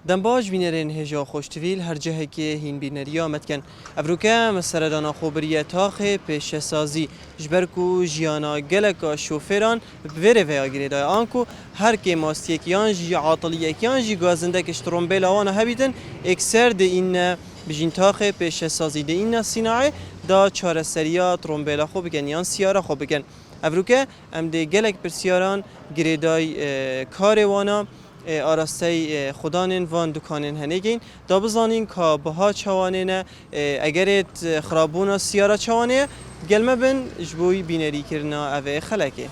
دنباج بینرین هجا خوشتویل هر جهه که هین بینریا متکن افروکه مسردانا خوبریه تاخه پیش سازی جبرکو جیانا گلکا شوفران بوره ویا گریدای آنکو هر که ماستیکیان جی عاطلیکیان جی گازنده کش ترومبیل آوانا هبیدن اکسر ده این بجین تاخه پیش سازی ده این صناعه دا چار سریا ترومبیل خو بگن یان سیارا خو بگن افروکه ام ده گلک پرسیاران گریدای کاروانا آراسته خدانین وان دکانین هنگین دا بزانین که بها چوانینه اگرت خرابونا سیارا چوانه گلمه بن جبوی بینری کرنا اوه خلکه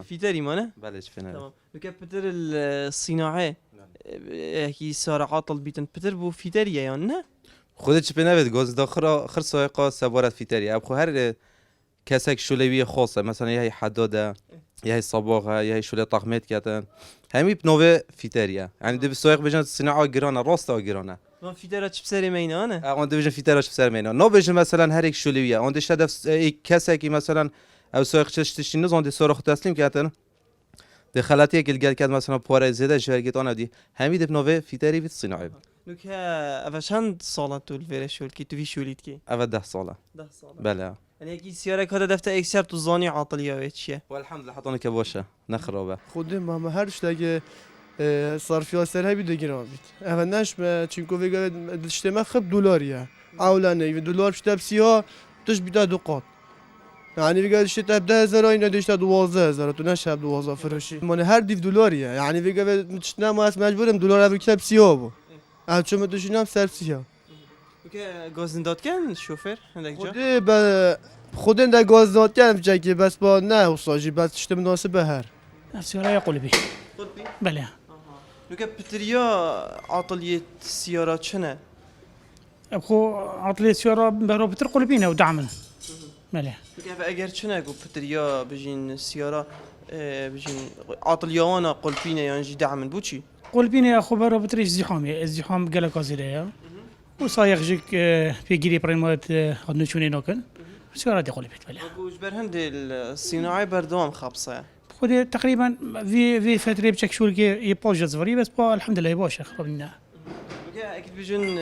فيتر مانه؟ بله فينا تمام. لك بتر الصناعة هي صار عاطل بيتن بتر بو فيتريا يعني نه؟ خودت فينا بيت جوز داخل خر سائقة سوارت فيتري أبخو هر كسك شلوية خاصة مثلا يهي حدادة يهي صباغة يهي شلة طقمت كاتن همي بنوع فيتريا يعني دي بالسائق بيجن الصناعة جيرانة راستا جيرانة ما فيترا چه بسری مینانه؟ آن دو بيجن فيترا شو بسر مينا نو بيجن مثلا هر یک شلوية آن دشت دف كسك مثلا او سائق چشتشی نزان دی سراخ تسلیم کردن دخلاتی که گل کرد مثلا پاره زده شرکت آن دی همین دب نوع فیتری بیت صناعی لك افشان سالات طول فيرش شول كي تفي شوليت كي؟ اول 10 ساله 10 سال. بله يعني كي سيارة هذا دفتر اكسر تو زاني عاطلية ويتشيه. والحمد لله حطوني كبوشه نخربه خودم ما هر شتاگه صرفی سر هی بیده گرام بید. اولش ما چینکو ویگا دشتم خب دلاریه. اولانه و دلار شتاب سیاه تش بیده دو قط. يعني ويجا دشتاب 10,000 اینا دشتاب 12,000 تو نشاب 12 فرشی. من هر دیو دلاریه. يعني ويجا متشنا ما اسم مجبورم دلار ابو کتاب سیاه بو. چون متشنام سر سیاه. اوكي گازنداد کن شوفر عندك جا؟ خودی با خودن در گاز داد کردم جاکی بس با نه استاجی بس تشت مناسبه هر. السيارة قلبي قلبي؟ بله لك بتريا عاطلية السيارات شنو؟ أبخو عطلي السيارة برابطر قلبينا ودعما بله لك اگر شنو اقول بتريا بجين السيارة بجين عاطلية وانا قلبينا يعني جي دعم بوشي؟ قلبينا يا أخو برابطر ازدحام قلق أزيليا وصايغ جيك في جري بريمات هدنشوني نوكن السيارة دي قلبي بله وجبر هند الصناعة بردوام خبصة خودي تقريبا في فترة بشك شو كي يبوج زفري بس با الحمد لله يبوش خربنا اكيد بجن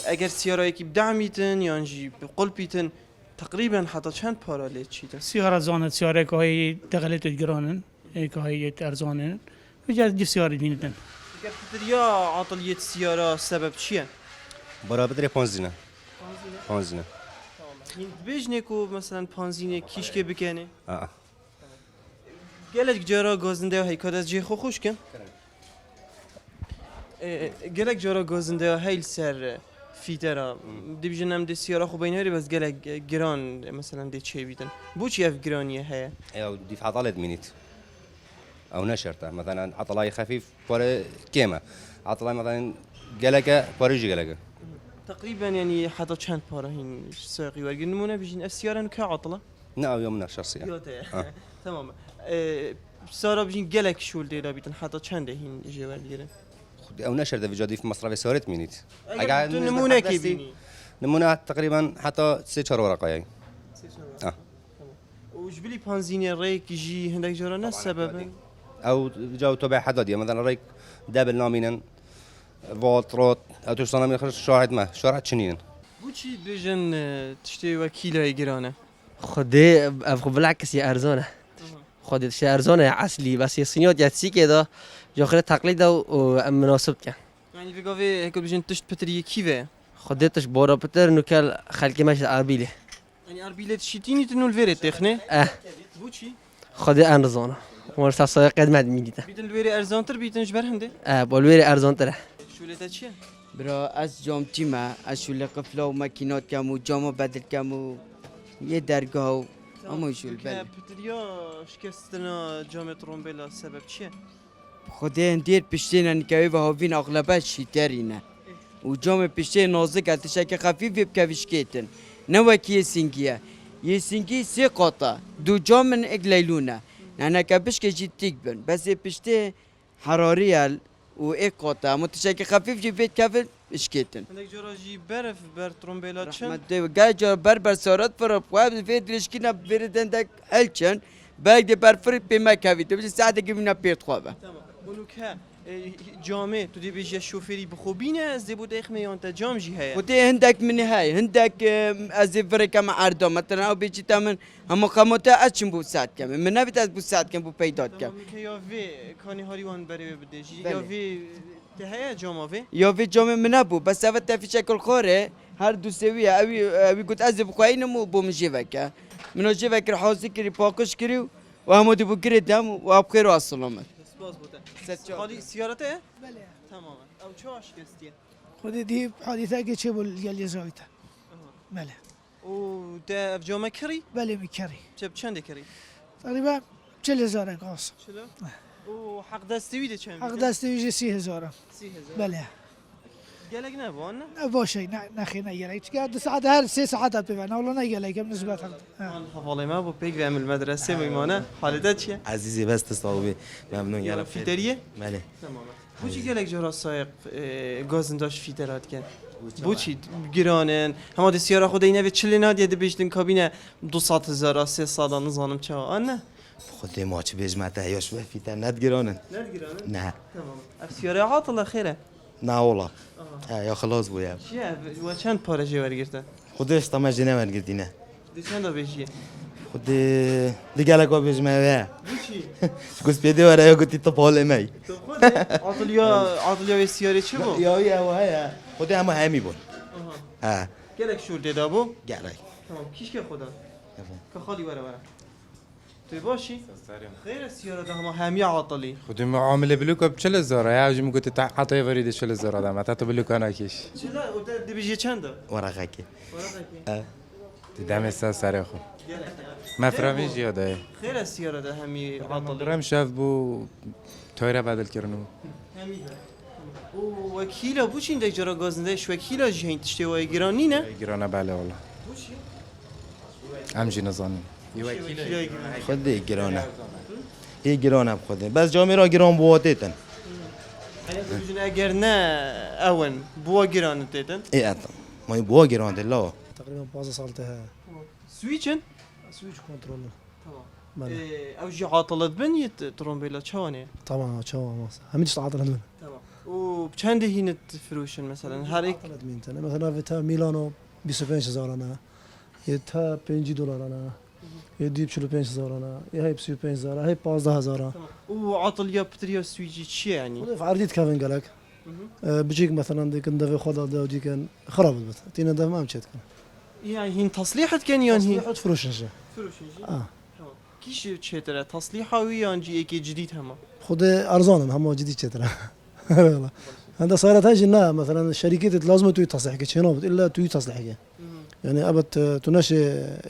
اگر سيارة يكي بدعميتن يعني جي بقلبيتن تقريبا حتى چند پارا ليت چيتن سيارة زانت سيارة كهي دخلت تجرانن كهي أرزانن وجات دي سيارة بينتن بتريا عاطلية السيارة سبب چيه؟ برابر پانزینه پانزینه بيجنكو مثلا بنزين كيش كي بكاني آه قالك جرا غازنده هي كاد از جي خو خوش كن قالك جرا غازنده هي سر فيترا دي بجنم دي سياره خو بينهري بس قالك جران مثلا دي تشي بيتن بو چي اف جرانيه هي او دفع عضلات مينيت او نشرته مثلا عضلاي خفيف بار كيما عضلاي مثلا جلقه باريجي جلقه تقريبا يعني حتى چند بارا هين ساقي ورق نمونه بيجين السياره كعطله لا يومنا شخصيا يوتا تمام سارا بيجين قالك شول دي بيتن حتى چند هين جوار ديره او نشرته في جديد في مصرف سوارت مينيت نمونه كي بيني نمونه تقريبا حتى 3-4 ورقه يعني وجبلي بنزين ريك يجي هندك جرا نفس السبب او جو تبع حداديه مثلا ريك دابل نامينا فولتروت او توصلنا من خرج شاهد ما شارع شنين بوشي بيجن تشتري وكيلة يجرانا خدي ابغى بالعكس يا ارزونه خدي شي ارزونه اصلي بس الصينيات ياتسي كده جاخره تقليد ومناسب كان يعني في قافي هيك بيجن تشت بتري كيفه خديتش بورا بتر نكال خلكي ماشي عربيلي يعني عربيلات شيتيني تنو الفيري تخني بوشي خدي ارزونه ورسا سايق قد ما ميديتا بيتن الويري ارزانتر بيتن جبر هندي بالويري ارزانتر شو لتا تشي برا از جام تیمه از شله قفلا و مکینات کم و جام بدل کم و یه درگاه و اما يشول که بله پتریا شکستنا جام ترومبیلا سبب چیه؟ خدای دیر پشتین نکوی و هاوین اغلبه شیترینه و جام پشته نازک اتشک خفیف بکویشکیتن نه وکی سینگیه یه سینگی سه قطع دو جام من اگلیلونه نه کبش که جیتیک بن بس پشته حراریه و ایک قطع متشک خفیف جی بیت کفل اشکیتن هندک جورا جی برف بر ترومبیلا چند؟ رحمت دی و گای جا بر سارت پر قواب فید رشکینا بردن دک هلچن باید دی بر فرق پیما کوی تو بچه ساعته که بینا پیرت خوابه تمام اونو که جامه تو دی بیجی شوفری بخوبینه از دی بود اخمی تا جام جی هیا خدای هندک من هاي هندك از فرقه مع عرضه مثلا او بيجي تامن هم قاموتا اچن بو ساعت كم من نبيت از بو ساعت كم بو پیدات كم تمام که یا وی کانی هاری وان بری بده جی بله. یا وی ده هیا جام وی يا في جامع من ابو بس افت في شكل خوره هر دو سويه ابي قلت از بخوين مو بو مجيبك من جيبك حوزي كري باكش كري وهمودي بو كري دم وابخير والسلامه سپاس بوده خالی سیارته؟ بله تمام او چه شکستیه؟ خود دی حادثه که چه بول گلی زایته بله او ده اف جامه کری؟ بله میکری چه چند کری؟ تقریبا 40,000 کاس چلو؟ او حق دستوی ده چند؟ حق دسته ویژه 30,000 30,000 بله گلگ نبود نه؟ نه باشه نه نخی نگیره که 2 ساعت هر 3 ساعت ببینه ولی نگیره که نسبت من حوالی ما با پیک و عمل مدرسه میمانه حالت چیه؟ عزیزی بست صاحبی ممنون یالا فیتریه؟ بله تمام بوچی گلگ جرا سایق گازنداش فیترات کن بوچی گرانن همه سیاره خود اینه به چلی نادیه ده بیشتن کابینه 200,000 3 ساله نزانم چه آنه؟ خودی ما چه بجمعته یاش به فیتر ندگرانن نرگرانه؟ نه تمام اف سیاره عاطله خیره؟ نه والله یا خلاص بویا چیه؟ و چند پاره جوار گرفته؟ خودش تماش نمر گردینه دی چند تا بیشیه؟ خودی دیگه لگا بجمعه بوچی؟ گوش پیده وره یا گوتی تو پاله می تو خود عاطلیا و سیاره چه بود؟ یا خودی همه همی بود ها گلگ شور دیده بو؟ گرای تمام کیش که خدا؟ که خالی وره توی باشی؟ خیر سیاره ده همه عاطلی خودی معامله بلوکا بچل زاره یا جم گوتی تا عطای ورید چل زاره دام تا تو بلوکا نکش چلا او ده دی بیجی چنده؟ ورقه که تی دم است سر خو مفرمی زیاده خیر سیاره ده همی عاطلی درم شاف بو تایر بدل کردنو همی او وکیلا بوچین ده جرا گازنده ش وکیلا جهین تشتی وای گرانی نه؟ گرانه بله والا بوچی؟ همجی نزانیم وکیلا گرانی خودی گرانه یه گرانه بخوده بس جامعه را گران بواتیتن اگر نه اون بوا گران دیدن ای اتم ما این بوا گران دلا تقريبا 15 سالتها سویچن؟ سويتش كنترول تمام او جي عاطلت بنيت ترومبيلا چوانه طبعا شو هميش تعاطل هذول تمام و بچند هینت فروشن مثلا هر یک تعاطلت مين تنا مثلا في تا ميلانو 25,000 انا يتا 50 دولار انا يدي ب 45,000 انا يا هي ب 35,000 هي ب 15,000 و عاطليا بتريا سويجي چي يعني في عرضيت كافين قالك بيجيك مثلا ديك ندفع خدا ده ودي كان خرابت بس تينا ده ما مشيت كان يعني هين تصليحت كان يان هين تصليحات فروش نشا فروشن جي اه كيش تشتري تصليحه ويان جي اكي جديد هما خد ارزانا هم جديد شترا والله هذا صارت هاي جنا مثلا الشركات لازم توي تصليحك شنو الا توي تصليحك يعني ابد تناشي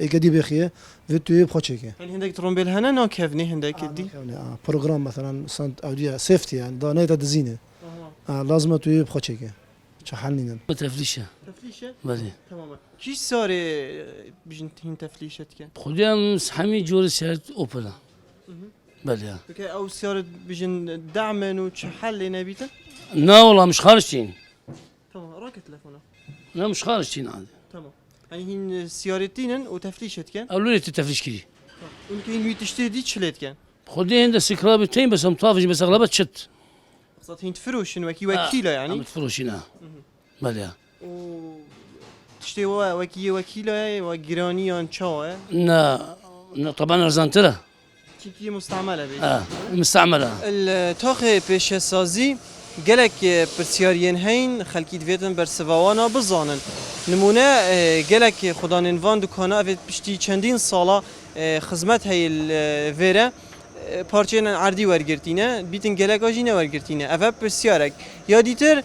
ايكدي بخيه فيتو بخوتشيك يعني هندك ترومبيل هنا ناكفني هندك دي يعني بروجرام مثلا سنت اوديا سيفتي يعني دا نيتا دزينه لازم توي بخوتشيك شحالين تفليشه تفليشه بله تماما كيش صار بيجن هين تفليشت كان خودم همه جور سرت اوپلا بله اوكي او صار بيجن دعما وشحال نبيته نه والله مش خارجين تمام راك تليفونه لا مش خارجين عادي تمام يعني هين سيارتين وتفليشت كان اولو تفليش كذي يمكن يتشتري دي تشلت كان خودي عند سكراب تين بس مطافج بس اغلبها شت قصد هين تفروشن وكيله يعني عم تفروشين بله و تشتري وكيله وجيرانيان شاوه نا طبعا ارزان ترى كي مستعمله بيش مستعمله التاخ پیش سازی گلک پرسیارین هین خلکی دویتن بر سواوانا بزانن نمونه گلک خدا نوان دکانه اوید پشتی چندین سالا خدمت هی الویره پارچه عردی ورگرتینه بیتن گلک آجینه ورگرتینه اوه پرسیارک یا دیتر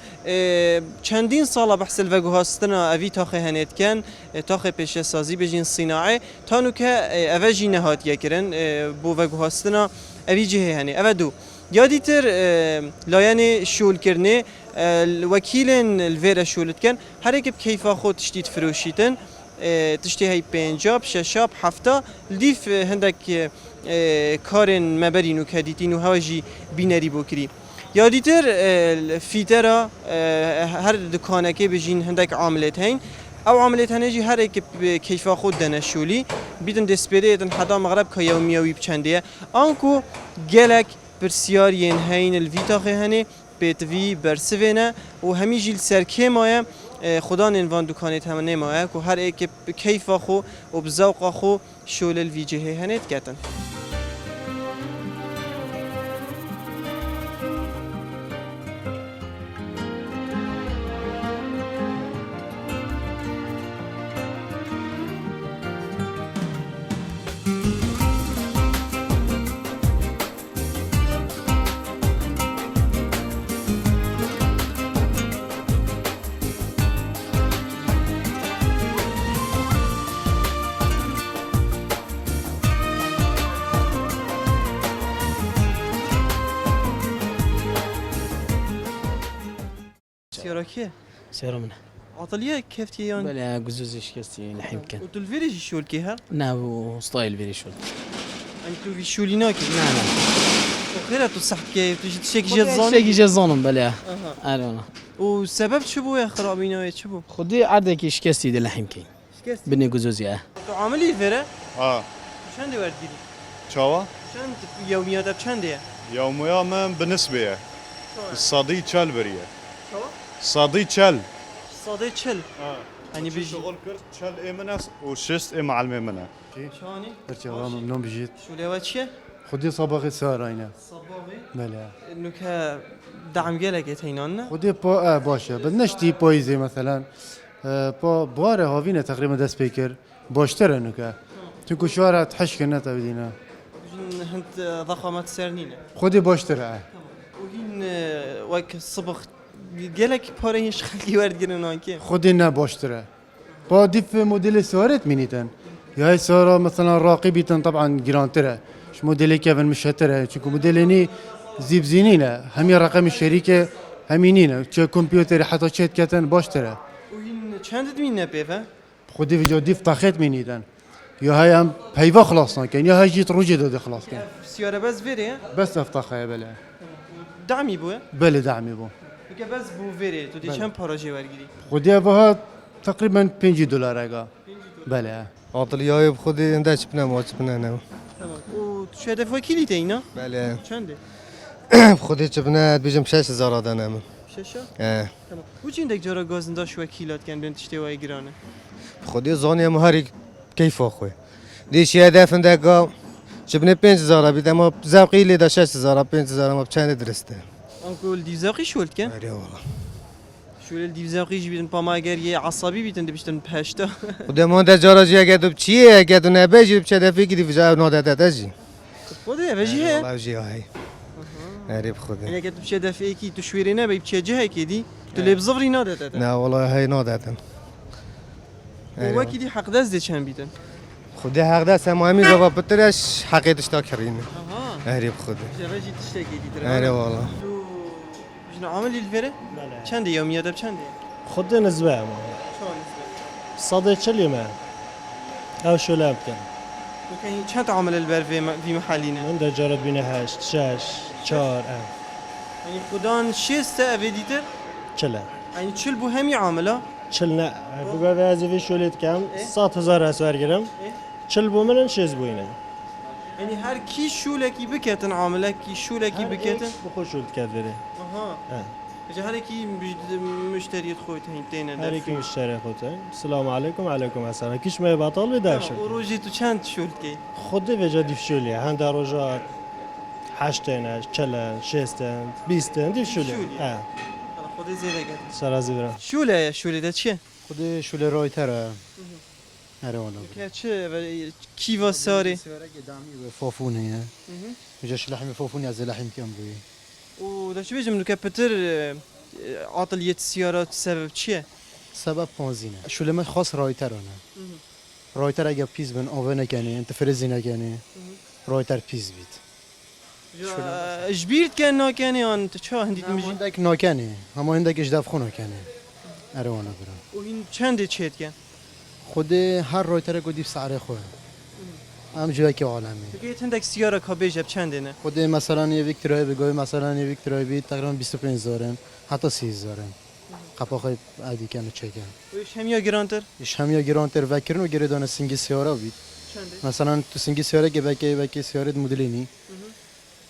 چندین ساله بحثل و گوهاستنا اوی تاخه هنید کن تاخه پیش سازی بجین صناعه تانو که اوه جینه هات یکرن بو و گوهاستنا اوی جهه هنه اوه دو یا دیتر لایان شول کرنه وکیلن الویره شولت کن هر یک کیفا خود تشتید فروشیتن تشتی های پنجاب ششاب هفته لیف هندک کارن مبرینو کدیتینو هواجی بینری بکری یا دیتر فیترا هر دکانه که بجین هندک عاملت هین او عاملت هنجی هر یک کیفا خود دنشولی بیدن دسپیده ایتن حدا مغرب که یومیوی بچنده آنکو گلک پرسیارین هین الویتاخه هنه بیتوی برسوینه و همی جیل سرکه مایه خدا نوان دکانت هم نمایه که هر یک کیفا خو و بزوقا خو شول الویجه هنت کتن سيارة كيه؟ سيارة منها عطلية كيف تيان؟ بلا جزوزش كستي لحم كان وتلفيرج شول كيها؟ ناو ستايل فيري شول انتو في شوليناك؟ نعم وخيرا تصح كيف تجي تشيك شيء جزان؟ جزانم بلا انا والسبب شو بو يا خرابينا شو بو؟ خدي عندك شكستي دي لحم كان شكست بني جزوزي تو عاملي الفيرة؟ چند ورد گیری؟ چاوا چند یومیات چنده؟ يوميا من بالنسبة الصدي تشل بريه شو؟ صدي تشل صادي چل يعني بيجي شغل كرت تشل امنس وشست ام علمي منه شاني؟ برچه ممنون بجید شو لوا چیه؟ خودی صباغ سار اینه صباغي؟ بله انه دعم گلک تینان خودی پا باشه بد نشتی پاییزی مثلا پا بواره هاوینه تقریبا دست پیکر باشتره نکه چون شوارع تحش کنه تا بدینه هنت ضخامات سرنينه خودی باشتره وهين وك صبغ قالك باريش خلي ورد جرنانكي خودی نه باشتره با دیف مدل سوارت مینیتن یا های سوارا مثلا راقی بیتن طبعا گرانتره ش مدلی که اول مشتره چون مدلینی زیب زینینه همی رقم شریک همینینه چه کامپیوتر حتی چت کتن باشتره وهين چند مين نبيفه خودی وجا دیف تاخت مینیدن یا های هم پیوا خلاص نکن یا های جیت روجه داده خلاص کن سياره بس فيري بس افتخه بله دعمي بو بله دعمی بو بك بس بو فيري تو دي بله. چند باراجي ورگيري خودی اوها تقریبا $5 اگه بله عطلیای خودی انداش بنا ماچ بنا نه تمام و شو هدف وكيلي تينا بله چنده خودی چه بنا بیشم 6000 آدم ششا اه تمام و چند دك جرا گازنداش وكيلات كان بين تشتي واي گرانه خودی زانی مهاری کیف آخوی دیش هدف انداگا چه بنا 5000 بیت اما زبقی لیدا 6000 5000 ما چند درسته انكو الديفزاقي شولت كان آره والله شو الديفزاقي جبتن باماگر عصبي بيتن دبشتن پشتا خودی ما در جاراجی اگه تو چیه اگه تو نبیجی چه دفعی که دیوزا ناداده تاجی خودي وجهه والله جی های آره بخودی يعني كنت بشي دفعي كي تشويرينا بيبشي جهه كي تو لي بزفري نادت نه والله های ناداده وكي دي حق دز دي چند بيتن خودی حق دست هم همین زبا بترش حقیقتش تا کرینه اها آره بخودی جواجي تشتكي دي ترى آره والله شنو عامل الفيره؟ چند يوميات بچند خد نزبه ما شلون صدي كلمة أو شو لابكن وكان چند عامل البر في محلنا من ده جرد بينا هشت شاش چار يعني خدان شيستا افيديتر چلا يعني چل بو همي عامله چلنا بقى بعزي في شوليت كام 100,000 اسوار گرم چل بو منن شيز بوينه يعني هر كي شولكي بكتن عامله كي شولكي بكتن بخو شولت كادري اها اجا هر كي مشتري خويت هين تينا هريكي مشتري خوتن السلام عليكم عليكم السلام كيش ما بطل بداش وروجي تو چند شولكي خدي في جدي في شولي هند روجات حشتن چلن شستن بیستن دي شولي اه خودي زيدا قد سرازي برا شوله شوله ده چیه خودی شوله رایتره اره وانا که چه کی واساره فافونه جاش لحم فافونه از لحم کم بوی و دا چه بیجم که پتر عطلیت سیارات سبب چیه؟ سبب پانزینه شو من خاص رایترانه رایتر اگه پیز بن آوه نکنه انت فرزی نکنه رایتر پیز بید جبیرت که ناکنه آن چه هندیت همه میجی؟ هندک نکنه همه هندک اجداف خو نکنه اره وانا برم و این چنده چیت کن؟ خود هر رایتر گودی سعر خواه هم جوی که عالمی بگید هندک سیاره که بیجب چنده نه؟ خود مثلا یه ویکتورای بگوی مثلا یه ویکتورای بید تقریبا 25 زارن حتی 30 زارن قپاقای عادی کنه چکن ویش هم یا گرانتر؟ ایش هم یا گرانتر وکرن و گردان سینگی سیاره بید چنده؟ مثلا تو سینگی سیاره که بکی سیاره مدلینی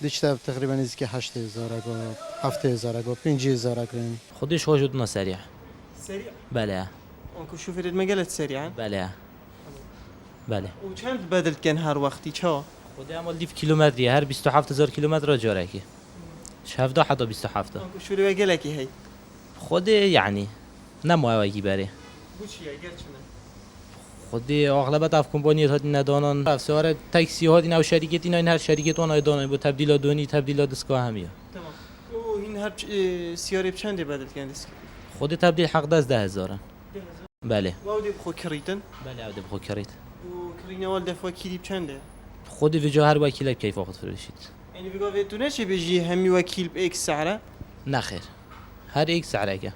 دیشتر تقریبا از که 8000 اگه 7000 اگه 5000 اگه خودش وجودنا سريع سریع؟ بله آنکو شوفرت مگلت سریعا؟ بله بله و چند بدلت کن هر وقتی چه؟ خودی عمل 2 کیلومتری هر 27000 کیلومتر را جاره کی 17 حتی 27 آنکو شوری وگلکی هی خودی یعنی نمو اوگی بره بوچیه گرچنه؟ خودی اغلبیت اف کمپانیات هات ندانن افسار تاکسی هات اینا و شرکت اینا این هر شرکت اون دانن با تبدیلات دونی تبدیلات دستگاه همیه تمام و این هر سیاره بچنده بدلت کن دست؟ خودی تبدیل حق دست 10000 بله و اودی بخو کریتن؟ بله عوده بخو کرید و کرینه وال دفعه کلی بچنده؟ خودی ویجا هر وکیل کیف آخذ فرشید یعنی بگو تو نشه بجی همی وکیل به ایکس سعره؟ نخیر هر یک سعره که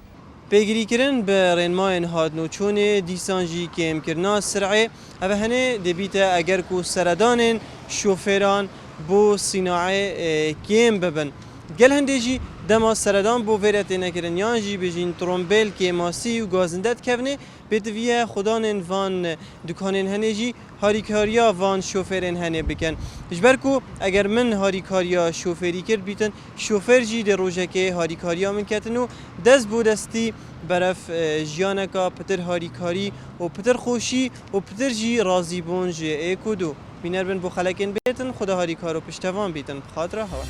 پیگیری کردن به رنماین هاد نوچون دیسانجی که امکرنا سرعه اوه هنه دبیته اگر کو سردان شوفران بو صناعه کم ببن گل هندجی دما سردان بو ویرت نکردن یانجی بجین ترومبل که ماسی و گازندت کفنه بدویه خدان وان دکانن هنجی هاریکاریا وان شوفرن هنه بکن جبرکو اگر من هاریکاریا شوفری کرد بیتن شوفر جی در روزه که هاریکاریا من کتنو دست بو دستی برف جیانکا پتر هاریکاری و پتر خوشی و پتر جی رازی بونج اکودو بینر بن بو خلکن بیتن خدا هاریکارو پشتوان بیتن بخاطر هوا